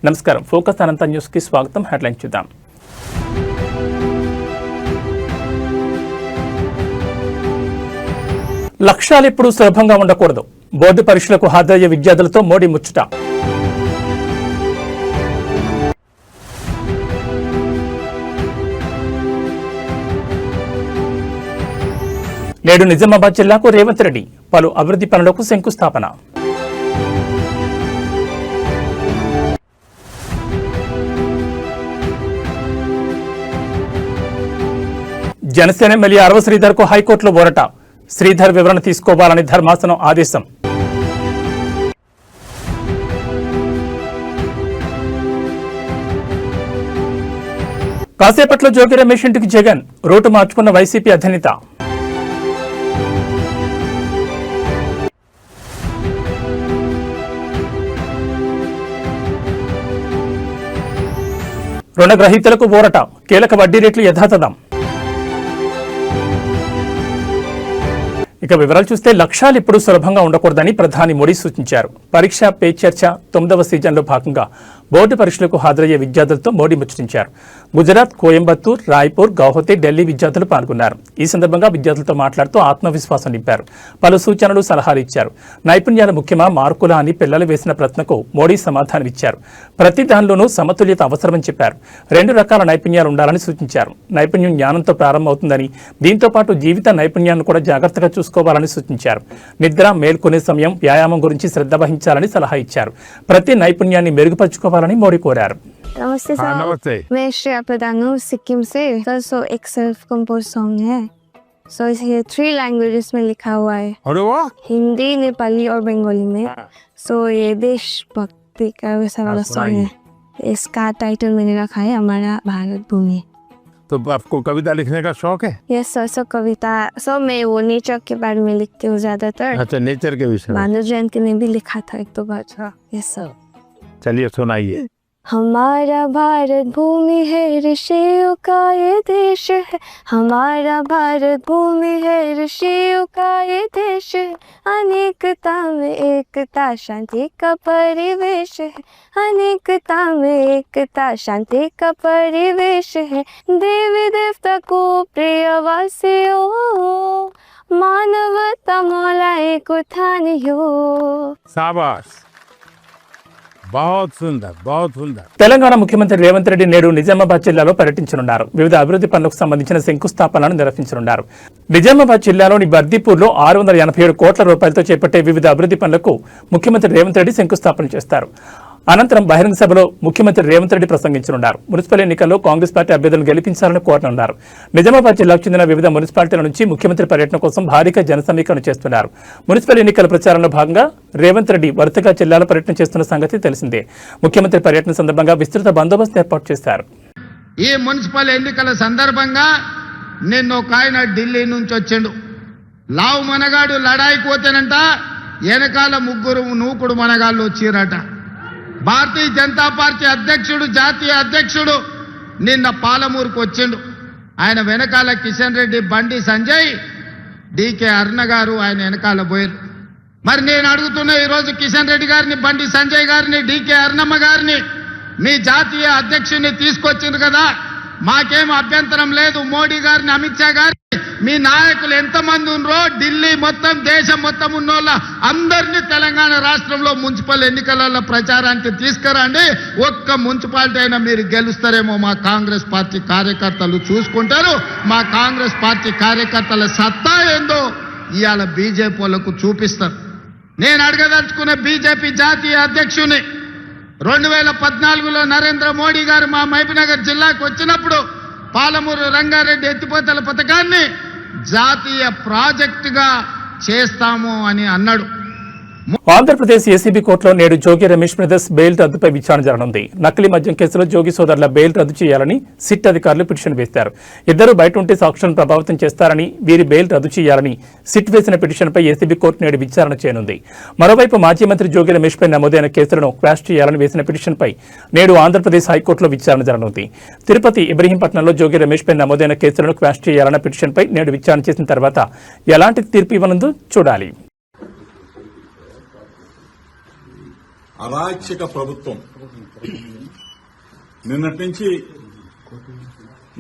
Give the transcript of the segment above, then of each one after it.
నమస్కారం, ఫోకస్ అనంత న్యూస్ కి స్వాగతం. హెడ్లైన్స్ చూద్దాం. లక్ష్యాలు ఎప్పుడూ సులభంగా ఉండకూడదు. బోర్డు పరీక్షలకు హాజరయ్యే విద్యార్థులతో మోడీ ముచ్చట. నేడు నిజామాబాద్ జిల్లాకు రేవంత్ రెడ్డి పలు అభివృద్ధి పనులకు శంకుస్థాపన. జనసేన ఎమ్మెల్యే అరవ శ్రీధర్కు హైకోర్టులో ఊరట. శ్రీధర్ వివరణ తీసుకోవాలని ధర్మాసనం ఆదేశం. కాసేపట్లో జోగి రమేష్ ఇంటికి జగన్ రూటు మార్చుకున్న వైసీపీ అధినేత. రుణగ్రహీతలకు ఊరట. కీలక వడ్డీ రేట్లు యథాతథం. ఇక వివరాలు చూస్తే లక్ష్యాలు ఎప్పుడూ సులభంగా ఉండకూడదని ప్రధాని మోడీ సూచించారు. పరీక్ష పే చర్చ 9వ సీజన్లో భాగంగా బోర్డు పరీక్షలకు హాజరయ్యే విద్యార్థులతో మోడీ ముచ్చటించారు. గుజరాత్, కోయంబత్తూర్, రాయ్పూర్, గౌహతి, ఢిల్లీ విద్యార్థులు పాల్గొన్నారు. ఈ సందర్భంగా విద్యార్థులతో మాట్లాడుతూ ఆత్మవిశ్వాసం నింపారు. పలు సూచనలు, సలహాలు ఇచ్చారు. నైపుణ్యాల ముఖ్యమా, మార్కులా అని పిల్లలు వేసిన ప్రశ్నకు మోడీ సమాధానమిచ్చారు. ప్రతి దానిలోనూ సమతుల్యత అవసరమని చెప్పారు. 2 రకాల నైపుణ్యాలు ఉండాలని సూచించారు. నైపుణ్యం జ్ఞానంతో ప్రారంభమవుతుందని, దీంతో పాటు జీవిత నైపుణ్యాన్ని కూడా జాగ్రత్తగా చూసుకోవాలని సూచించారు. నిద్ర, మేల్కొనే సమయం, వ్యాయామం గురించి శ్రద్ధ వహించాలని సలహా ఇచ్చారు. ప్రతి నైపుణ్యాన్ని మెరుగుపరుచుకోవాలని మోడీ కోరారు. नमस्ते सर। नमस्ते। मैं श्रेया प्रधान हूँ सिक्किम से सर। सो एक सेल्फ कंपोज सॉन्ग है। सो ये 3 लैंग्वेजेस में लिखा हुआ है, अरे वाह, हिंदी, नेपाली और बंगाली में। सो ये देशभक्ति का वैसा वाला सॉन्ग है। इसका टाइटल मैंने रखा है हमारा भारत भूमि। तो आपको कविता लिखने का शौक है? Yes sir. सो कविता सो मैं वो नेचर के बारे में लिखती हूँ ज्यादातर। अच्छा, नेचर के विषय में। भानु जयंती ने भी लिखा था 1-2 बार। Yes sir. चलिए सुनाइए। हमारा भारत भूमि है, ऋषियों का ये देश है। हमारा भारत भूमि है, ऋषियों का ये देश है। अनेकता में एकता, शांति का परिवेश है। अनेकता में एकता, शांति का परिवेश है। देवी देवता को प्रिय वासियों, मानवता मौला एक उठानियो। शाबाश, बहुत सुंदर, बहुत सुंदर। తెలంగాణ ముఖ్యమంత్రి రేవంత్ రెడ్డి నేడు నిజామాబాద్ జిల్లాలో పర్యటించనున్నారు. వివిధ అభివృద్ధి పనులకు సంబంధించిన శంకుస్థాపనలను నిర్వహించనున్నారు. నిజామాబాద్ జిల్లాలోని బర్దీపూర్లో 687 కోట్ల రూపాయలతో చేపట్టే వివిధ అభివృద్ధి పనులకు ముఖ్యమంత్రి రేవంత్ రెడ్డి శంకుస్థాపన చేస్తారు. అనంతరం బహిరంగ సభలో ముఖ్యమంత్రి రేవంత్ రెడ్డి ప్రసంగించనున్నారు. మున్సిపల్ ఎన్నికల్లో కాంగ్రెస్ పార్టీ అభ్యర్థులను గెలిపించాలని కోరనున్నారు. నిజామాబాద్ జిల్లాకు చెందిన వివిధ మున్సిపాలిటీల నుంచి ముఖ్యమంత్రి పర్యటన కోసం భారీగా జన సమీకరణ చేస్తున్నారు. మున్సిపల్ ఎన్నికల ప్రచారంలో భాగంగా రేవంత్ రెడ్డి వరుసగా జిల్లాల పర్యటన చేస్తున్న సంగతి తెలిసిందే. ముఖ్యమంత్రి పర్యటన సందర్భంగా విస్తృత బందోబస్తు ఏర్పాటు చేశారు. ఈ మున్సిపల్ ఎన్నికల సందర్భంగా నిన్న ఒక ఆయన ఢిల్లీ నుంచి వచ్చిండు. లావు మనగాడు లడాయికి పోతేనంట వెనకాల 3 నూకుడు మనగాళ్ళు వచ్చిరట. భారతీయ జనతా పార్టీ అధ్యక్షుడు, జాతీయ అధ్యక్షుడు నిన్న పాలమూరుకు వచ్చిండు. ఆయన వెనకాల కిషన్ రెడ్డి, బండి సంజయ్, డికే అరుణ గారు ఆయన వెనకాల పోయారు. మరి నేను అడుగుతున్నా ఈరోజు కిషన్ రెడ్డి గారిని, బండి సంజయ్ గారిని, డికే అరుణమ్మ గారిని, మీ జాతీయ అధ్యక్షుడిని తీసుకొచ్చింది కదా, మాకేం అభ్యంతరం లేదు. మోడీ గారిని, అమిత్ షా గారిని, మీ నాయకులు ఎంతమంది ఉన్నారో ఢిల్లీ మొత్తం, దేశం మొత్తం ఉన్నోళ్ళ అందరినీ తెలంగాణ రాష్ట్రంలో మున్సిపల్ ఎన్నికలలో ప్రచారానికి తీసుకురండి. ఒక్క మున్సిపాలిటీ అయినా మీరు గెలుస్తారేమో మా కాంగ్రెస్ పార్టీ కార్యకర్తలు చూసుకుంటారు. మా కాంగ్రెస్ పార్టీ కార్యకర్తల సత్తా ఏందో ఇవాళ బీజేపీ వాళ్ళకు చూపిస్తారు. నేను అడగదలుచుకున్న బీజేపీ జాతీయ అధ్యక్షుని 2014లో నరేంద్ర మోడీ గారు మా మహబూబ్నగర్ జిల్లాకు వచ్చినప్పుడు పాలమూరు రంగారెడ్డి ఎత్తిపోతల పథకాన్ని జాతీయ ప్రాజెక్టుగా చేస్తాము అని అన్నాడు. ఆంధ్రప్రదేశ్ ఏసీబీ కోర్టులో నేడు జోగి రమేష్ బ్రదర్స్ బెయిల్ రద్దుపై విచారణ జరగనుంది. నకిలీ మద్యం కేసులో జోగి సోదరుల బెయిల్ రద్దు చేయాలని సిట్ అధికారులు పిటిషన్ వేశారు. ఇద్దరు బయట ఉంటే సాక్షులను ప్రభావితం చేస్తారని, వీరి బెయిల్ రద్దు చేయాలని సిట్ వేసిన పిటిషన్పై ఏసీబీ కోర్టు నేడు విచారణ చేయనుంది. మరోవైపు మాజీ మంత్రి జోగి రమేష్ పై నమోదైన కేసులను క్వాష్ చేయాలని వేసిన పిటిషన్పై నేడు ఆంధ్రప్రదేశ్ హైకోర్టులో విచారణ జరగనుంది. తిరుపతి, ఇబ్రహీంపట్నంలో జోగి రమేష్ పై నమోదైన కేసులను క్వాష్ చేయాలన్న పిటిషన్పై నేడు విచారణ చేసిన తర్వాత ఎలాంటి తీర్పు ఇవ్వనుందో చూడాలి. అరాచక ప్రభుత్వం నిన్నటి నుంచి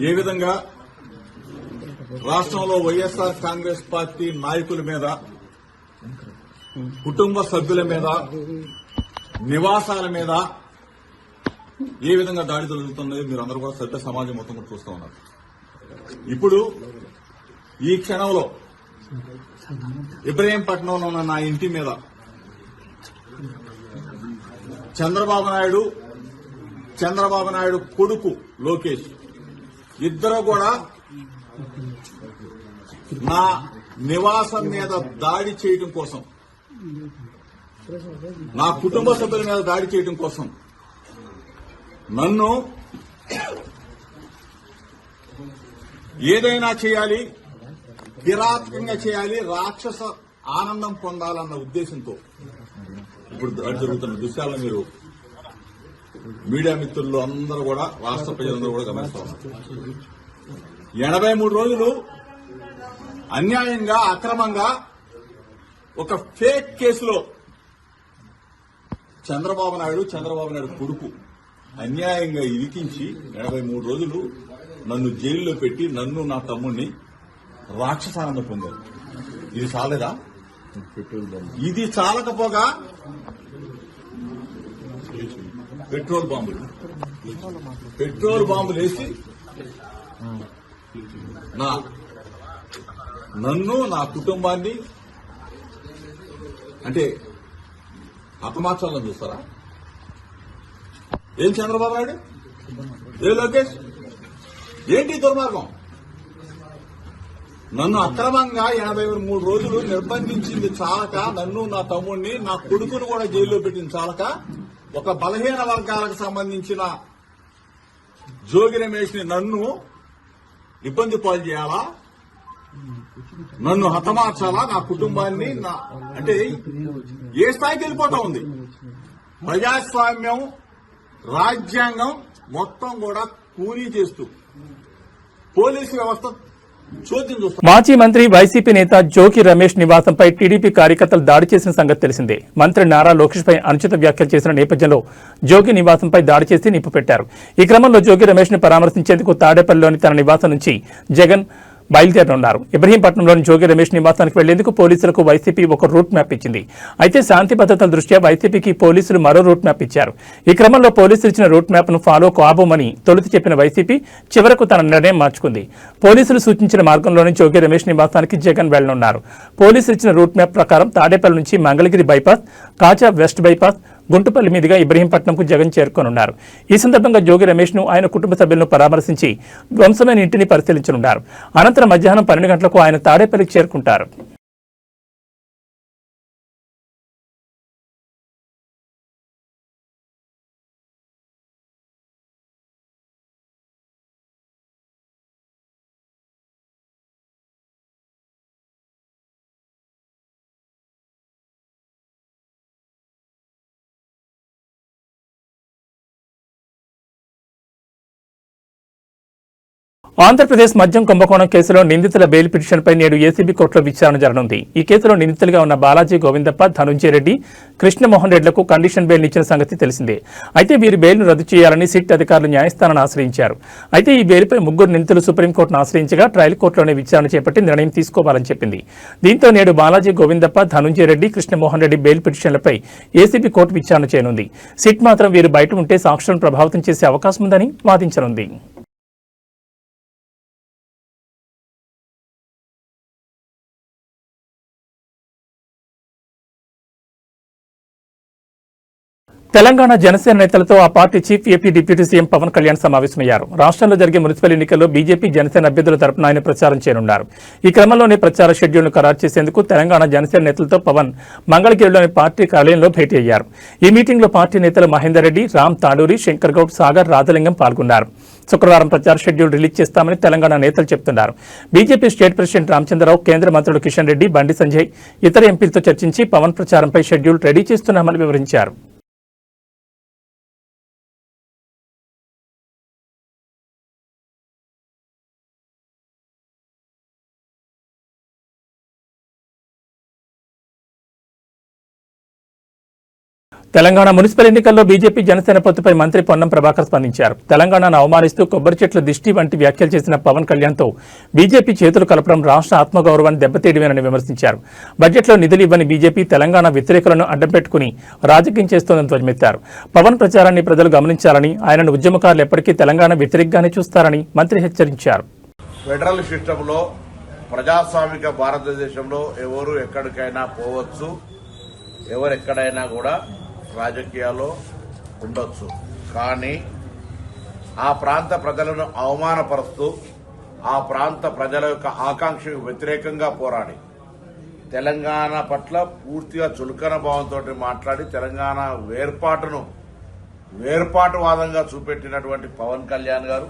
ఏ విధంగా రాష్ట్రంలో వైఎస్ఆర్ కాంగ్రెస్ పార్టీ నాయకుల మీద, కుటుంబ సభ్యుల మీద, నివాసాల మీద ఏ విధంగా దాడి జరుగుతున్నది మీరు అందరూ కూడా సభ్య సమాజం మొత్తం కూడా చూస్తూ ఉన్నారు. ఇప్పుడు ఈ క్షణంలో ఇబ్రహీంపట్నంలో ఉన్న నా ఇంటి మీద చంద్రబాబు నాయుడు కొడుకు లోకేష్ ఇద్దరు కూడా నా నివాసం మీద దాడి చేయడం కోసం, నా కుటుంబ సభ్యుల మీద దాడి చేయడం కోసం నన్ను ఏదైనా చేయాలి, కిరాతకంగా చేయాలి, రాక్షస ఆనందం పొందాలన్న ఉద్దేశంతో ఇప్పుడు దాడి జరుగుతున్న దృశ్యాలను మీరు మీడియా మిత్రులు అందరూ కూడా, రాష్ట్ర ప్రజలందరూ కూడా గమనిస్తా ఉన్నారు. 83 రోజులు అన్యాయంగా, అక్రమంగా ఒక ఫేక్ కేసులో చంద్రబాబు నాయుడు కొడుకు అన్యాయంగా ఇరికించి 83 రోజులు నన్ను జైల్లో పెట్టి నన్ను నా తమ్ముడిని రాక్షసానందం పొందారు. ఇది చాలేదా? ఇది చాలకపోగా పెట్రోల్ బాంబులు వేసి నన్ను నా కుటుంబాన్ని అంటే హతమార్చాలని చూస్తారా? ఏం చంద్రబాబు నాయుడు, ఏ లోకేష్, ఏంటి దుర్మార్గం? నన్ను అక్రమంగా 83 రోజులు నిర్బంధించింది చాలక, నన్ను నా తమ్ముడిని నా కొడుకును కూడా జైల్లో పెట్టింది చాలక, ఒక బలహీన వర్గాలకు సంబంధించిన జోగి రమేష్ ని నన్ను ఇబ్బంది పాలు చేయాలా, నన్ను హతమార్చాలా, నా కుటుంబాన్ని అంటే ఏ స్థాయికి వెళ్ళిపోతా ఉంది? ప్రజాస్వామ్యం, రాజ్యాంగం మొత్తం కూడా కూలీ చేస్తూ పోలీసు వ్యవస్థ చోద్యం చూస్తారు. మాజీ మంత్రి వైసీపీ నేత జోగి రమేష్ నివాసంపై టీడీపీ కార్యకర్తలు దాడి చేసిన సంగతి తెలిసిందే. మంత్రి నారా లోకేష్ పై అనుచిత వ్యాఖ్యలు చేసిన నేపథ్యంలో జోగి నివాసంపై దాడి చేసి నిప్పు పెట్టారు. ఈ క్రమంలో జోగి రమేష్ ని పరామర్శించేందుకు తాడేపల్లిలోని తన నివాసం నుంచి జగన్ బయలుదేరనున్నారు. ఇబ్రహీంపట్నంలోని జోగి రమేష్ నివాసానికి వెళ్లేందుకు పోలీసులకు వైసీపీ ఒక రూట్ మ్యాప్ ఇచ్చింది. అయితే శాంతి భద్రతల దృష్ట్యా వైసీపీకి పోలీసులు మరో రూట్ మ్యాప్ ఇచ్చారు. ఈ క్రమంలో పోలీసులు ఇచ్చిన రూట్ మ్యాప్ ను ఫాలో కాబోమని తొలుత చెప్పిన వైసీపీ చివరకు తన నిర్ణయం మార్చుకుంది. పోలీసులు సూచించిన మార్గంలోని జోగి రమేష్ నివాసానికి జగన్ వెళ్లనున్నారు. పోలీసులు ఇచ్చిన రూట్ మ్యాప్ ప్రకారం తాడేపల్లి నుంచి మంగళగిరి బైపాస్, కాజా వెస్ట్ బైపాస్, గుంటుపల్లి మీదుగా ఇబ్రహీంపట్నంకు జగన్ చేరుకోనున్నారు. ఈ సందర్భంగా జోగి రమేష్ ను ఆయన కుటుంబ సభ్యులను పరామర్శించి ధ్వంసమైన ఇంటిని పరిశీలించనున్నారు. అనంతరం మధ్యాహ్నం 12 గంటలకు ఆయన తాడేపల్లికి చేరుకుంటారు. ఆంధ్రప్రదేశ్ మద్యం కుంభకోణం కేసులో నిందితుల బెయిల్ పిటిషన్పై నేడు ఏసీబీ కోర్టులో విచారణ జరగనుంది. ఈ కేసులో నిందితులుగా ఉన్న బాలాజీ గోవిందప్ప, ధనుంజయ రెడ్డి, కృష్ణమోహన్ రెడ్డిలకు కండిషన్ బెయిల్ ఇచ్చిన సంగతి తెలిసిందే. అయితే వీరి బెయిల్ను రద్దు చేయాలని సిట్ అధికారులు న్యాయస్థానాన్ని ఆశ్రయించారు. అయితే ఈ బెయిల్పై ముగ్గురు నిందితులు సుప్రీంకోర్టును ఆశ్రయించగా ట్రయల్ కోర్టులోనే విచారణ చేపట్టి నిర్ణయం తీసుకోవాలని చెప్పింది. దీంతో నేడు బాలాజీ గోవిందప్ప, ధనుంజయ రెడ్డి, కృష్ణమోహన్ రెడ్డి బెయిల్ పిటిషన్లపై ఏసీబీ కోర్టు విచారణ చేయనుంది. సిట్ మాత్రం వీరు బయట ఉంటే సాక్షులను ప్రభావితం చేసే అవకాశం ఉందని వాదించనుంది. తెలంగాణ జనసేన నేతలతో ఆ party chief AP deputy CM Pawan Kalyan సమావేశమయ్యారు. రాష్ట్రంలో జరిగే మున్సిపల్ ఎన్నికల్లో బీజేపీ, జనసేన అభ్యర్థుల తరపున ఆయన ప్రచారం చేయనున్నారు. ఈ క్రమంలోనే ప్రచార షెడ్యూల్ను ఖరారు చేసేందుకు తెలంగాణ జనసేన నేతలతో పవన్ మంగళగిరిలోని పార్టీ కార్యాలయంలో భేటీ అయ్యారు. ఈ మీటింగ్లో పార్టీ నేతలు మహేందర్ రెడ్డి, రామ్ తాడూరి, శంకర్ గౌడ్, సాగర్, రాజలింగం పాల్గొన్నారు. శుక్రవారం ప్రచార షెడ్యూల్ రిలీజ్ చేస్తామని తెలంగాణ నేతలు చెబుతున్నారు. బీజేపీ స్టేట్ ప్రెసిడెంట్ రామచంద్రరావు, కేంద్ర మంత్రులు కిషన్ రెడ్డి, బండి సంజయ్ ఇతర ఎంపీలతో చర్చించి పవన్ ప్రచారంపై షెడ్యూల్ రెడీ చేస్తున్నామని వివరించారు. తెలంగాణ మున్సిపల్ ఎన్నికల్లో బీజేపీ జనసేన పొత్తుపై మంత్రి పొన్నం ప్రభాకర్ స్పందించారు. తెలంగాణను అవమానిస్తూ కొబ్బరి చెట్ల దిష్టి వంటి వ్యాఖ్యలు చేసిన పవన్ కళ్యాణ్తో బీజేపీ చేతులు కలపడం రాష్ట్ర ఆత్మగౌరవాన్ని దెబ్బతీయడమేనని విమర్శించారు. బడ్జెట్లో నిధులు ఇవ్వని బీజేపీ తెలంగాణ వ్యతిరేకులను అడ్డం పెట్టుకుని రాజకీయం చేస్తోందని ధ్వజమెత్తారు. పవన్ ప్రచారాన్ని ప్రజలు గమనించాలని, ఆయనను ఉద్యమకారులు ఎప్పటికీ తెలంగాణ వ్యతిరేకంగానే చూస్తారని మంత్రి హెచ్చరించారు. ఫెడరల్ సిస్టంలో ప్రజాస్వామిక భారతదేశంలో ఎవరు ఎక్కడికైనా పోవచ్చు, ఎవరెక్కడైనా కూడా రాజకీయాల్లో ఉండొచ్చు. కానీ ఆ ప్రాంత ప్రజలను అవమానపరుస్తూ ఆ ప్రాంత ప్రజల యొక్క ఆకాంక్షకు వ్యతిరేకంగా పోరాడి తెలంగాణ పట్ల పూర్తిగా చులకన భావంతో మాట్లాడి తెలంగాణ వేర్పాటువాదంగా చూపెట్టినటువంటి పవన్ కళ్యాణ్ గారు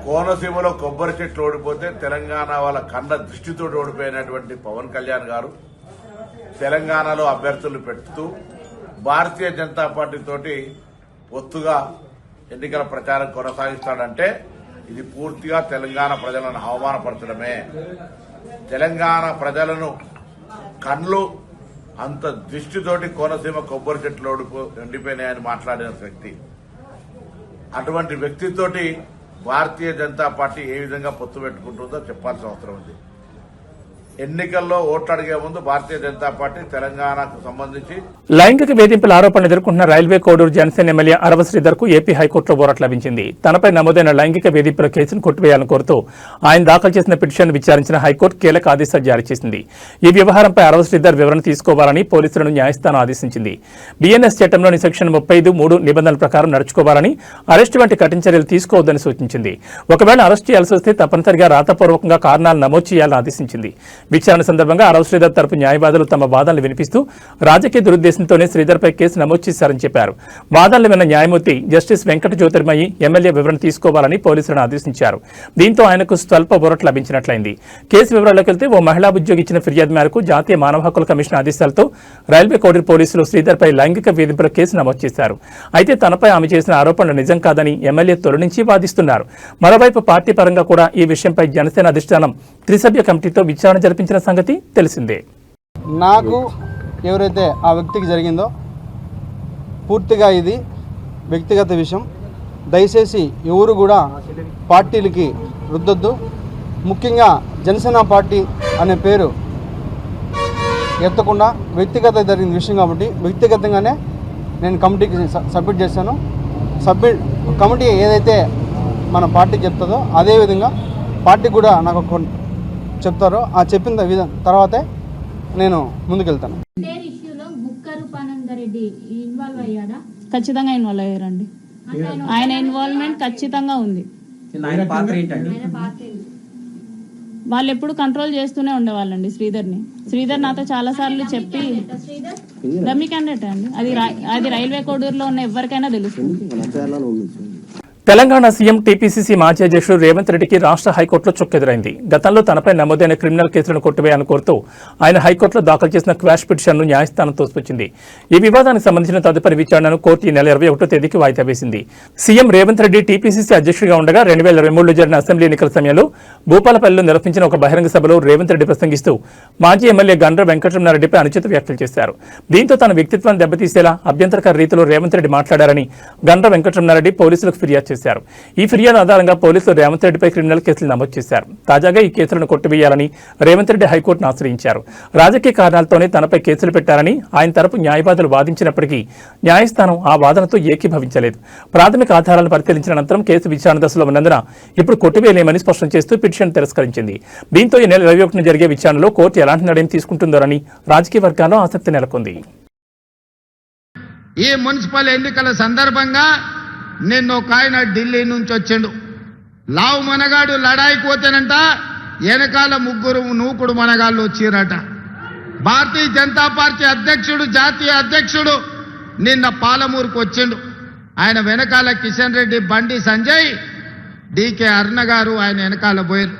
కోనసీమలో కొబ్బరి చెట్లు ఓడిపోతే తెలంగాణ వాళ్ళ కన్న దృష్టితో ఓడిపోయినటువంటి పవన్ కళ్యాణ్ గారు తెలంగాణలో అభ్యర్థులు పెడుతూ భారతీయ జనతా పార్టీ తోటి పొత్తుగా ఎన్నికల ప్రచారం కొనసాగిస్తాడంటే ఇది పూర్తిగా తెలంగాణ ప్రజలను అవమానపరచడమే. తెలంగాణ ప్రజలను కళ్ళు అంత దృష్టితోటి కోనసీమ కొబ్బరి చెట్లు ఎండిపోయినాయని మాట్లాడిన వ్యక్తి, అటువంటి వ్యక్తితోటి భారతీయ జనతా పార్టీ ఏ విధంగా పొత్తు పెట్టుకుంటుందో చెప్పాల్సిన అవసరం ఉంది. ఎన్నికల్లో ఓట్లు అడిగే ముందు భారతీయ జనతా పార్టీ తెలంగాణకు సంబంధించి లైంగిక వేధింపుల ఆరోపణలు ఎదుర్కొంటున్న రైల్వే కోడూరు జనసేన ఎమ్మెల్యే అరవ శ్రీధర్కు ఏపీ హైకోర్టులో ఊరట లభించింది. తనపై నమోదైన లైంగిక వేధింపుల కేసును కొట్టివేయాలని కోరుతూ ఆయన దాఖలు చేసిన పిటిషన్ను విచారించిన హైకోర్టు కీలక ఆదేశాలు జారీ చేసింది. ఈ వ్యవహారంపై అరవ శ్రీధర్ వివరణ తీసుకోవాలని పోలీసులను న్యాయస్థానం ఆదేశించింది. బీఎన్ఎస్ చట్టంలోని సెక్షన్ 35(3) నిబంధనల ప్రకారం నడుచుకోవాలని, అరెస్టు వంటి కఠిన చర్యలు తీసుకోవద్దని సూచించింది. ఒకవేళ అరెస్ట్ చేయాల్సి వస్తే తప్పనిసరిగా రాతపూర్వకంగా కారణాలు నమోదు చేయాలని ఆదేశించింది. విచారణ సందర్భంగా అరవ శ్రీధర్ తరపు న్యాయవాదులు తమ వాదనలు వినిపిస్తూ రాజకీయ దురుద్దేశంతోనే శ్రీధర్పై కేసు నమోదు చేశారని చెప్పారు. వాదనలు విన్న న్యాయమూర్తి జస్టిస్ వెంకట జ్యోతిర్మయి ఎమ్మెల్యే వివరణ తీసుకోవాలని పోలీసులను ఆదేశించారు. దీంతో ఆయనకు స్వల్ప ఊరట లభించినట్లయింది. కేసు వివరాల్లోకి వెళ్తే ఓ మహిళా ఉద్యోగి ఇచ్చిన ఫిర్యాదు మేరకు జాతీయ మానవ హక్కుల కమిషన్ ఆదేశాలతో రైల్వే కోడూరు పోలీసులు శ్రీధర్పై లైంగిక వేధింపుల కేసు నమోదు చేశారు. అయితే తనపై ఆమె చేసిన ఆరోపణలు నిజం కాదని ఎమ్మెల్యే తొలి నుంచి వాదిస్తున్నారు. మరోవైపు పార్టీ పరంగా కూడా ఈ విషయంపై జనసేన అధిష్టానం త్రిసభ్య కమిటీతో విచారణ జరిపించిన సంగతి తెలిసిందే. నాకు ఎవరైతే ఆ వ్యక్తికి జరిగిందో పూర్తిగా ఇది వ్యక్తిగత విషయం. దయచేసి ఎవరు కూడా పార్టీలకి రుద్దొద్దు. ముఖ్యంగా జనసేన పార్టీ అనే పేరు ఎత్తకుండా వ్యక్తిగత జరిగిన విషయం కాబట్టి వ్యక్తిగతంగానే నేను కమిటీకి సబ్మిట్ చేశాను. కమిటీ ఏదైతే మన పార్టీ చెప్తుందో అదేవిధంగా పార్టీ కూడా నాకు చెప్తారో ఆ చెప్పిన విధానం తర్వాతే నేను ముందుకెళ్తాను. ఖచ్చితంగా ఇన్వాల్వ్ అయ్యారండి. ఆయన ఇన్వాల్వ్మెంట్ ఖచ్చితంగా ఉంది. వాళ్ళు ఎప్పుడు కంట్రోల్ చేస్తూనే ఉండేవాళ్ళండి శ్రీధర్ నాతో చాలా సార్లు చెప్పి డమ్మీ క్యాండిడేట్ అండి. అది రైల్వే కోడూరులో ఉన్న ఎవరికైనా తెలుస్తుంది. తెలంగాణ సీఎం టీపీసీసీ మాజీ అధ్యక్షుడు రేవంత్ రెడ్డికి రాష్ట్ర హైకోర్టులో చుక్కెదురైంది. గతంలో తనపై నమోదైన క్రిమినల్ కేసులను కొట్టివేయాలని కోరుతూ ఆయన హైకోర్టులో దాఖలు చేసిన క్వాష్ పిటిషన్ను న్యాయస్థానం తోసిపుచ్చింది. ఈ వివాదానికి సంబంధించిన తదుపరి విచారణను కోర్టు ఈ నెల 21వ తేదీకి వాయిదా వేసింది. సీఎం రేవంత్ రెడ్డి టీపీసీసీ అధ్యక్షుడిగా ఉండగా 2023లో జరిగిన అసెంబ్లీ ఎన్నికల సమయంలో భూపాలపల్లిలో నిర్వహించిన ఒక బహిరంగ సభలో రేవంత్ రెడ్డి ప్రసంగిస్తూ మాజీ ఎమ్మెల్యే గండ్ర వెంకటరమణారెడ్డిపై అనుచిత వ్యాఖ్యలు చేశారు. దీంతో తన వ్యక్తిత్వాన్ని దెబ్బతీసేలా అభ్యంతరకర రీతిలో రేవంత్ రెడ్డి మాట్లాడారని గండ్ర వెంకటరమణారెడ్డి పోలీసులకు ఫిర్యాదు చేశారు. ఈ ఫిర్యాదు ఆధారంగా పోలీసులు రేవంత్ రెడ్డిపై క్రిమినల్ కేసులు నమోదు చేశారు. తాజాగా ఈ కేసులను కొట్టివేయాలని రేవంత్ రెడ్డి హైకోర్టును ఆశ్రయించారు. రాజకీయ కారణాలతోనే తనపై కేసులు పెట్టారని ఆయన తరపు న్యాయవాదులు వాదించినప్పటికీ న్యాయస్థానం ఆ వాదనతో ఏకీభవించలేదు. ప్రాథమిక ఆధారాలను పరిశీలించిన అనంతరం కేసు విచారణ దశలో ఉన్నందున ఇప్పుడు కొట్టివేయలేమని స్పష్టం చేస్తూ పిటిషన్ తిరస్కరించింది. దీంతో ఈ నెల 21న జరిగే విచారణలో కోర్టు ఎలాంటి నిర్ణయం తీసుకుంటుందోనని రాజకీయ వర్గాల్లో ఆసక్తి నెలకొంది. ఈ మున్సిపల్ ఎన్నికల సందర్భంగా నిన్న ఒక ఆయన ఢిల్లీ నుంచి వచ్చిండు. లావు మనగాడు లడాయికి పోతేనంట వెనకాల ముగ్గురు నూకుడు మనగాళ్ళు వచ్చిరట. భారతీయ జనతా పార్టీ అధ్యక్షుడు, జాతీయ అధ్యక్షుడు నిన్న పాలమూరుకు వచ్చిండు. ఆయన వెనకాల కిషన్ రెడ్డి, బండి సంజయ్, డీకే అరుణ గారు ఆయన వెనకాల పోయారు.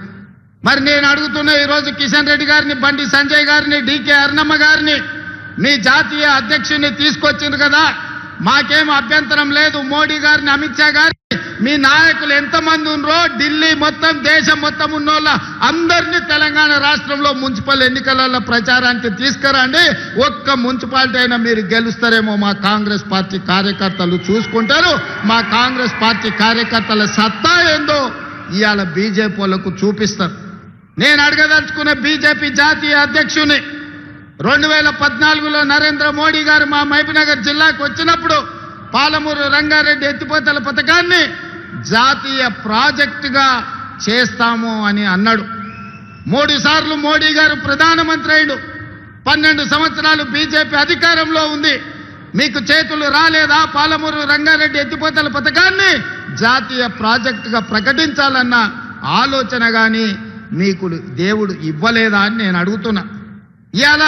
మరి నేను అడుగుతున్నా ఈరోజు కిషన్ రెడ్డి గారిని, బండి సంజయ్ గారిని, డీకే అరుణమ్మ గారిని మీ జాతీయ అధ్యక్షుడిని తీసుకొచ్చిండ్రు కదా, మాకేం అభ్యంతరం లేదు. మోడీ గారిని, అమిత్ షా గారిని మీ నాయకులు ఎంతమంది ఉన్నారో ఢిల్లీ మొత్తం దేశం మొత్తం ఉన్నోళ్ళ అందరినీ తెలంగాణ రాష్ట్రంలో మున్సిపల్ ఎన్నికలలో ప్రచారానికి తీసుకురండి. ఒక్క మున్సిపాలిటీ అయినా మీరు గెలుస్తారేమో మా కాంగ్రెస్ పార్టీ కార్యకర్తలు చూసుకుంటారు. మా కాంగ్రెస్ పార్టీ కార్యకర్తల సత్తా ఏందో ఇవాళ బీజేపీ వాళ్ళకు చూపిస్తారు. నేను అడగదలుచుకున్న బీజేపీ జాతీయ అధ్యక్షుని 2014లో నరేంద్ర మోడీ గారు మా మహబూబ్నగర్ జిల్లాకు వచ్చినప్పుడు పాలమూరు రంగారెడ్డి ఎత్తిపోతల పథకాన్ని జాతీయ ప్రాజెక్టుగా చేస్తాము అని అన్నాడు. 3 సార్లు మోడీ గారు ప్రధానమంత్రి అయ్యాడు. 12 సంవత్సరాలు బీజేపీ అధికారంలో ఉంది. మీకు చేతులు రాలేదా? పాలమూరు రంగారెడ్డి ఎత్తిపోతల పథకాన్ని జాతీయ ప్రాజెక్టుగా ప్రకటించాలన్న ఆలోచన గాని మీకు దేవుడు ఇవ్వలేదా అని నేను అడుగుతున్నా. ఇవాళ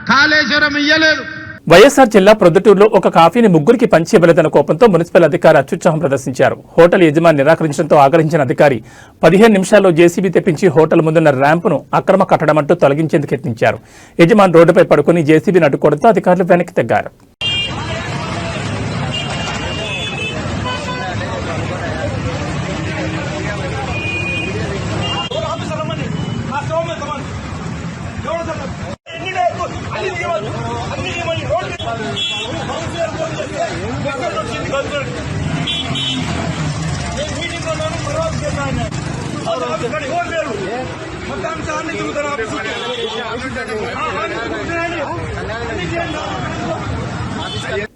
కాళేశ్వరం ఇయ్యలేదు. వైఎస్ఆర్ జిల్లా ప్రొద్దుటూరులో ఒక కాఫీని ముగ్గురికి పంచి ఇవ్వలేదన్న కోపంతో మున్సిపల్ అధికారి అత్యుత్సాహం ప్రదర్శించారు. హోటల్ యజమాని నిరాకరించడంతో ఆగ్రహించిన అధికారి 15 నిమిషాల్లో జేసీబీ తెప్పించి హోటల్ ముందున్న ర్యాంపును అక్రమ కట్టడమంటూ తొలగించేందుకు యత్నించారు. యజమాని రోడ్డుపై పడుకుని జేసీబీని అడ్డుకోవడంతో అధికారులు వెనక్కి తగ్గారు.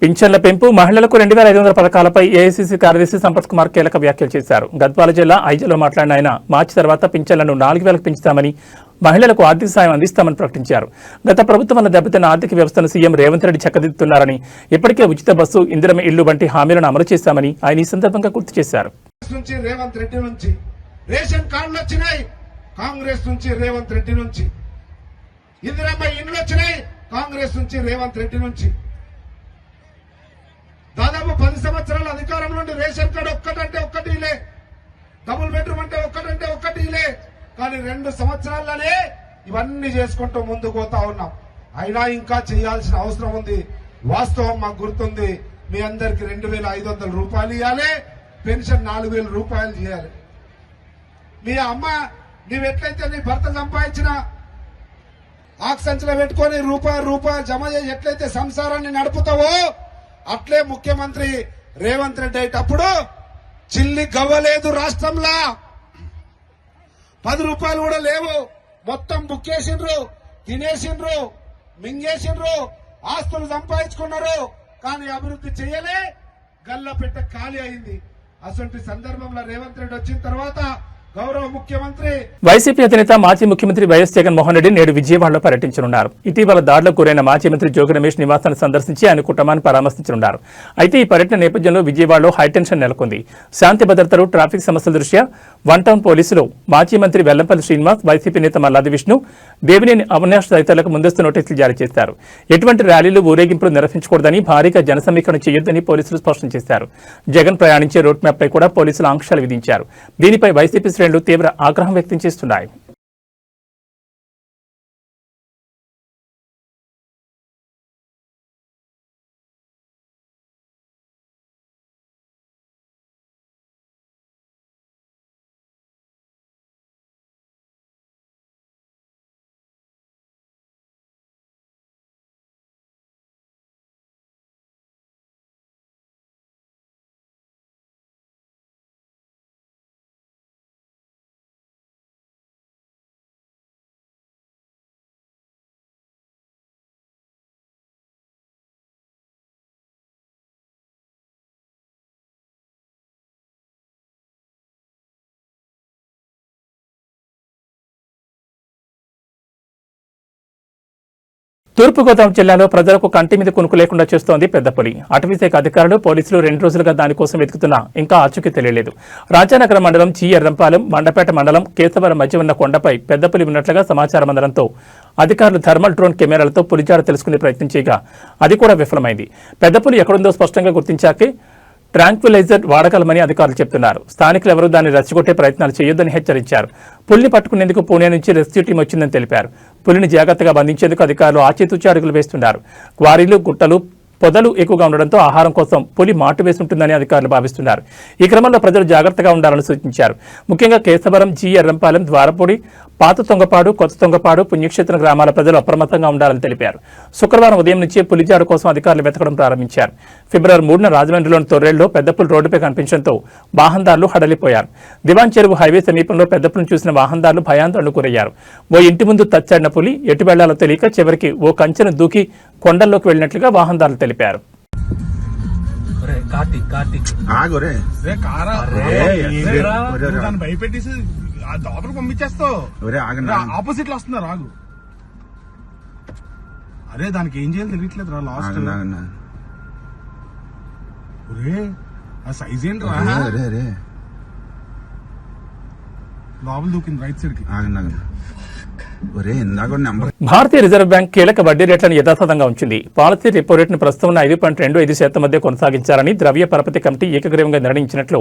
పింఛన్ల పెంపు, మహిళలకు 2500 పథకాలపై ఏఐసీసీ కార్యదర్శి సంపత్ కుమార్ కీలక వ్యాఖ్యలు చేశారు. గద్వాల జిల్లా ఐజలో మాట్లాడిన ఆయన మార్చి తర్వాత పింఛన్లను 4000కు పెంచుతామని, మహిళలకు ఆర్థిక సాయం అందిస్తామని ప్రకటించారు. గత ప్రభుత్వం వల్ల దెబ్బతిన్న ఆర్థిక వ్యవస్థను సీఎం రేవంత్ రెడ్డి చక్కదిద్దుతున్నారని, ఇప్పటికే ఉచిత బస్సు, ఇందిరమ్మ ఇల్లు వంటి హామీలను అమలు చేశామని ఆయన ఈ సందర్భంగా గుర్తు చేశారు. రేవంత్ రెడ్డి నుంచి రేషన్ కార్డులు వచ్చినాయి, కాంగ్రెస్ నుంచి రేవంత్ రెడ్డి నుంచి. ఇందిరమ్మ ఇండ్లు వచ్చినాయి, కాంగ్రెస్ నుంచి రేవంత్ రెడ్డి నుంచి. దాదాపు 10 సంవత్సరాల అధికారం నుండి రేషన్ కార్డు ఒక్కటంటే ఒక్కటిలే, డబుల్ బెడ్రూమ్ అంటే ఒక్కటంటే ఒక్కటిలే. కానీ 2 సంవత్సరాలనే ఇవన్నీ చేసుకుంటూ ముందుకు పోతా ఉన్నాం. అయినా ఇంకా చేయాల్సిన అవసరం ఉంది. వాస్తవం మాకు గుర్తుంది, మీ అందరికి 2500 రూపాయలు ఇవ్వాలి, పెన్షన్ 4000 రూపాయలు చేయాలి. మీ అమ్మ నీవెట్లయితే నీ భర్త సంపాదించిన ఆక్సంచులో పెట్టుకొని రూపాయి జమ చేసి ఎట్లయితే సంసారాన్ని నడుపుతావో అట్లే ముఖ్యమంత్రి రేవంత్ రెడ్డి అయ్యేటప్పుడు చిల్లి గవ్వలేదు రాష్ట్రంలో. 10 రూపాయలు కూడా లేవు. మొత్తం బుక్కేసిండ్రు, తినేసిండ్రు, మింగేసిండ్రు, ఆస్తులు సంపాదించుకున్నారు. కానీ అభివృద్ధి చేయలే, గల్లపెట్ట ఖాళీ అయింది. అసలు సందర్భంలో రేవంత్ రెడ్డి వచ్చిన తర్వాత గౌరవ ముఖ్యమంత్రి వైసీపీ అధినేత మాజీ ముఖ్యమంత్రి వైఎస్ జగన్మోహన్ రెడ్డి నేడు విజయవాడలో పర్యటించనున్నారు. ఇటీవల దాడులకు గురైన మాజీ మంత్రి జోగి రమేష్ నివాసాన్ని సందర్శించి ఆయన కుటుంబాన్ని పరామర్శించనున్నారు. అయితే ఈ పర్యటన నేపథ్యంలో విజయవాడలో హైటెన్షన్ నెలకొంది. శాంతి భద్రతలు, ట్రాఫిక్ సమస్యల దృష్ట్యా 1 టౌన్ పోలీసులు మాజీ మంత్రి వెల్లంపల్లి శ్రీనివాస్, వైసీపీ నేత మల్లాది విష్ణు, దేవినేని అవినాష్ తదితరులకు ముందస్తు నోటీసులు జారీ చేశారు. ఎటువంటి ర్యాలీలు, ఊరేగింపులు నిర్వహించకూడదని, భారీగా జనసమీకరణ చేయొద్దని పోలీసులు స్పష్టం చేశారు. జగన్ ప్రయాణించే రూట్ మ్యాప్ పై కూడా పోలీసులు ఆంక్షలు విధించారు. దీనిపై వైసీపీ శ్రేణులు తీవ్ర ఆగ్రహం వ్యక్తం చేస్తున్నాయి. తూర్పుగోదావరి జిల్లాలో ప్రజలకు కంటి మీద కునుకు లేకుండా చేస్తోంది పెద్దపులి. అటవీశాఖ అధికారులు, పోలీసులు 2 రోజులుగా దానికోసం వెతుకుతున్నా ఇంకా ఆచూకీ తెలియలేదు. రాజానగరం మండలం జి ఎర్రంపాలెం, మండపేట మండలం కేశవరం మధ్య ఉన్న కొండపై పెద్దపులి ఉన్నట్లుగా సమాచారం అందడంతో అధికారులు థర్మల్ డ్రోన్ కెమెరాలతో పులిజాడ తెలుసుకునే ప్రయత్నం చేయగా అది కూడా విఫలమైంది. పెద్దపులి ఎక్కడుందో స్పష్టంగా గుర్తించాకే ట్రాంక్విలైజర్ వాడగలమని అధికారులు చెబుతున్నారు. స్థానికులు ఎవరూ దాన్ని రెచ్చగొట్టే ప్రయత్నాలు చేయొద్దని హెచ్చరించారు. పులిని పట్టుకునేందుకు పూణే నుంచి రెస్క్యూ టీం వచ్చిందని తెలిపారు. పులిని జాగ్రత్తగా బంధించేందుకు అధికారులు ఆచితూచి అడుగులు వేస్తున్నారు. క్వారీలు, గుట్టలు, పొదలు ఎక్కువగా ఉండడంతో ఆహారం కోసం పులి మాటు వేసి ఉంటుందని అధికారులు భావిస్తున్నారు. ఈ క్రమంలో ప్రజలు జాగ్రత్తగా ఉండాలని సూచించారు. ముఖ్యంగా కేశవరం, జి ఎర్రంపాలెం, ద్వారపూడి, పాత తొంగపాడు, కొత్త తొంగపాడు పుణ్యక్షేత్ర గ్రామాల ప్రజలు అప్రమత్తంగా ఉండాలని తెలిపారు. శుక్రవారం ఉదయం నుంచే పులిజాడు కోసం అధికారులు వెతకడం ప్రారంభించారు. ఫిబ్రవరి 3న రాజమండ్రిలోని తొర్రేల్లో పెద్దపులి రోడ్డుపై కనిపించడంతో వాహనదారులు హడలిపోయారు. దివాన్ చెరువు హైవే సమీపంలో పెద్దపులిని చూసిన వాహనదారులు భయాందోళనకు గురయ్యారు. ఓ ఇంటి ముందు తచ్చాడిన పులి ఎటు వెళ్లాలో తెలియక చివరికి ఓ కంచెను దూకి కొండల్లోకి వెళ్లినట్లుగా వాహనదారులు తెలిపారు. భయపెట్టేసి లోపలికి పంపించేస్తావు. ఆపోజిట్ లో వస్తున్నారు, ఆగు. అరే దానికి ఏం చేయాలి తెలియట్లేదు రా. లాస్ట్ ఆ సైజ్ ఏంటి రా. లోపల దూకింది రైట్ సైడ్ కి. భారతీయ రిజర్వ్ బ్యాంక్ కీలక వడ్డీ రేట్లను యథాతథంగా ఉంచింది. పాలసీ రెపో రేటును ప్రస్తుతం ఉన్న 5.25% మధ్య కొనసాగించాలని ద్రవ్య పరపతి కమిటీ ఏకగ్రీవంగా నిర్ణయించినట్లు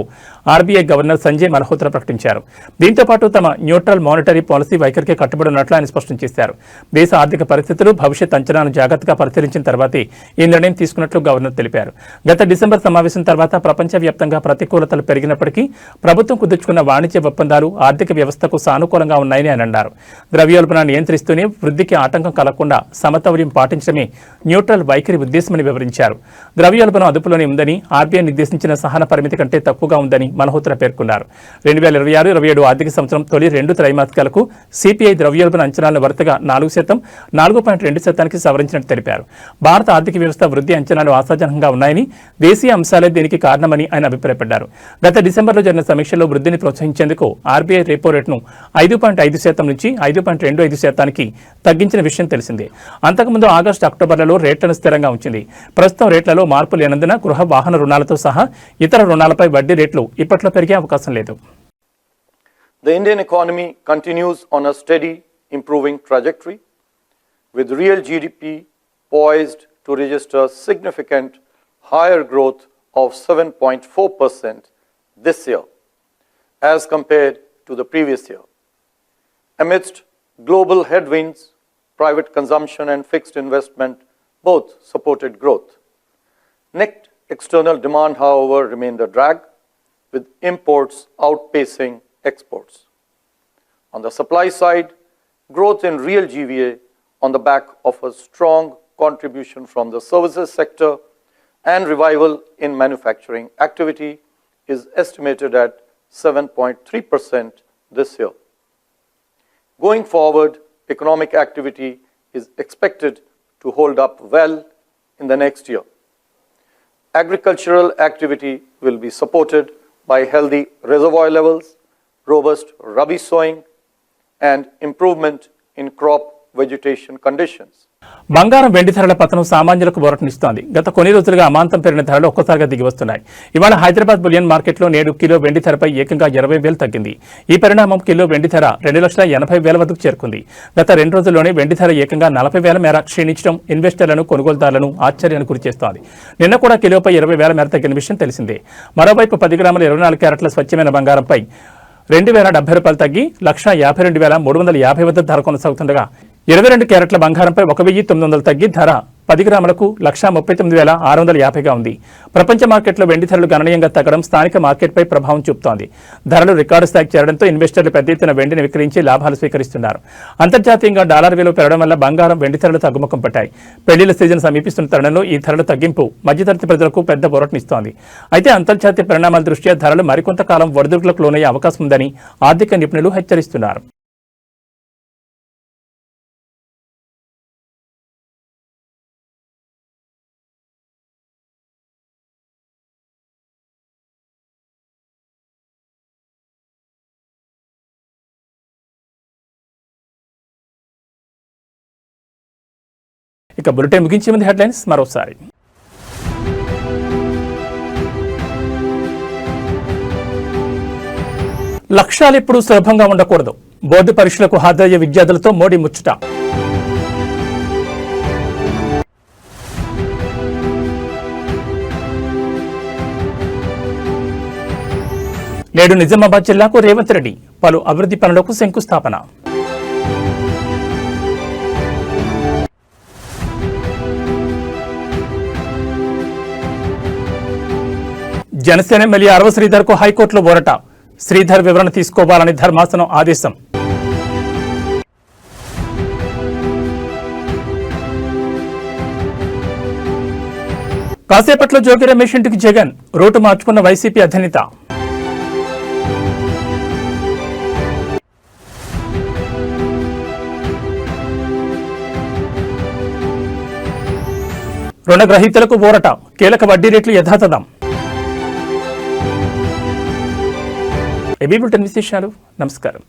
ఆర్బీఐ గవర్నర్ సంజయ్ మల్హోత్రా ప్రకటించారు. దీంతో పాటు తమ న్యూట్రల్ మానిటరీ పాలసీ వైఖరికి కట్టుబడి ఉన్నట్లు ఆయన స్పష్టం చేశారు. దేశ ఆర్థిక పరిస్థితులు, భవిష్యత్ అంచనాను జాగ్రత్తగా పరిశీలించిన తర్వాతే ఈ నిర్ణయం తీసుకున్నట్లు గవర్నర్ తెలిపారు. గత డిసెంబర్ సమావేశం తర్వాత ప్రపంచవ్యాప్తంగా ప్రతికూలతలు పెరిగినప్పటికీ ప్రభుత్వం కుదుర్చుకున్న వాణిజ్య ఒప్పందాలు ఆర్థిక వ్యవస్థకు సానుకూలంగా ఉన్నాయని ఆయన అన్నారు. ద్రవ్యోల్బణాన్ని నియంత్రిస్తూనే వృద్ధికి ఆటంకం కలగకుండా సమతౌల్యం పాటించడమే న్యూట్రల్ వైఖరి ఉద్దేశమని వివరించారు. ద్రవ్యోల్బణం అదుపులోనే ఉందని, ఆర్బీఐ నిర్దేశించిన సహన పరిమితి కంటే తక్కువగా ఉందని మల్హోత్రా పేర్కొన్నారు. 2026-27 ఆర్థిక సంవత్సరం తొలి 2 త్రైమాసికాలకు సిపిఐ ద్రవ్యోల్బణ అంచనాలను వరుసగా 4%, 4.2% సవరించినట్టు తెలిపారు. భారత ఆర్థిక వ్యవస్థ వృద్ధి అంచనాలు ఆశాజనకంగా ఉన్నాయని, దేశీయ అంశాలే దీనికి కారణమని ఆయన అభిప్రాయపడ్డారు. గత డిసెంబర్లో జరిగిన సమీక్షలో వృద్ధిని ప్రోత్సహించేందుకు ఆర్బీఐ రెపో రేటును 5.5% నుంచి 5.25% తగ్గించిన విషయం తెలిసిందే. అంతకుముందు ఆగస్టు, అక్టోబర్లలో రేట్లను స్థిరంగా ఉంచింది. ప్రస్తుతం రేట్లలో మార్పు లేనందున గృహ, వాహన రుణాలతో సహా ఇతర రుణాలపై వడ్డీ రేట్లు ఇప్పట్లో పెరిగే అవకాశం లేదు. The Indian economy continues on a steady improving trajectory, with real GDP poised to register significant higher growth of 7.4% this year as compared to the previous year. Amidst global headwinds, private consumption and fixed investment both supported growth. Net external demand, however, remained a drag, with imports outpacing exports. On the supply side, growth in real GVA on the back of a strong contribution from the services sector and revival in manufacturing activity is estimated at 7.3% this year. Going forward, economic activity is expected to hold up well in the next year. Agricultural activity will be supported by healthy reservoir levels, robust rabi sowing, and improvement in crop vegetation conditions. బంగారం, వెండి ధరల పతనం సామాన్యులకు ఊరటనిస్తోంది. గత కొన్ని రోజులుగా అమాంతం పెరిగిన ధరలు ఒక్కసారిగా దిగి వస్తున్నాయి. ఇవాళ హైదరాబాద్ బులియన్ మార్కెట్లో నేడు కిలో వెండి ధరపై ఏకంగా 20,000 తగ్గింది. ఈ పరిణామం కిలో వెండి ధర 2,80,000 వద్దకు చేరుకుంది. గత 2 రోజుల్లోనే వెండి ధర ఏకంగా 40,000 మేర క్షీణించడం ఇన్వెస్టర్లను, కొనుగోలుదారులను ఆశ్చర్యానికి గురిచేస్తోంది. నిన్న కూడా కిలోపై 20,000 మేర తగ్గిన విషయం తెలిసిందే. మరోవైపు 10 గ్రాముల 24 క్యారెట్ల స్వచ్ఛమైన బంగారంపై 2,070 రూపాయలు తగ్గి 1,52,350 వద్ద ధర కొనసాగుతుండగా 22 క్యారెట్ల బంగారంపై 1,900 తగ్గి ధర 10 గ్రాములకు 1,39,650గా ఉంది. ప్రపంచ మార్కెట్లో వెండి ధరలు గణనీయంగా తగ్గడం స్థానిక మార్కెట్పై ప్రభావం చూపుతోంది. ధరలు రికార్డు స్థాయికి చేరడంతో ఇన్వెస్టర్లు పెద్ద ఎత్తున వెండిని విక్రయించి లాభాలు స్వీకరిస్తున్నారు. అంతర్జాతీయంగా డాలర్ విలువ పెరగడం వల్ల బంగారం, వెండి ధరలు తగ్గుముఖం పట్టాయి. పెళ్లిళ్ల సీజన్ సమీపిస్తున్న తరుణంలో ఈ ధరల తగ్గింపు మధ్యతరగతి ప్రజలకు పెద్ద ఊరటనిస్తోంది. అయితే అంతర్జాతీయ పరిణామాల దృష్ట్యా ధరలు మరికొంతకాలం ఒడిదుడుకులకు లోనయ్యే అవకాశం ఉందని ఆర్థిక నిపుణులు హెచ్చరిస్తున్నారు. ఇక బులెటిన్ ముగించే ముందు హెడ్లైన్స్ మరోసారి. లక్ష్యాలు ఎప్పుడూ సులభంగా ఉండకూడదు. బోర్డు పరీక్షలకు హాజరయ్యే విద్యార్థులతో మోడీ ముచ్చట. నేడు నిజామాబాద్ జిల్లాకు రేవంత్ రెడ్డి పలు అభివృద్ధి పనులకు శంకుస్థాపన. జనసేన ఎమ్మెల్యే అరవ శ్రీధర్కు హైకోర్టులో ఊరట. శ్రీధర్ వివరణ తీసుకోవాలని ధర్మాసనం ఆదేశం. కాసేపట్లో జోగి రమేష్ ఇంటికి జగన్. రూటు మార్చుకున్న వైసీపీ అధినేత. రుణగ్రహీతలకు ఊరట. కీలక వడ్డీ రేట్లు యథాతథం. ఏబీ బులెటిన్ విశేషాలు. నమస్కారం.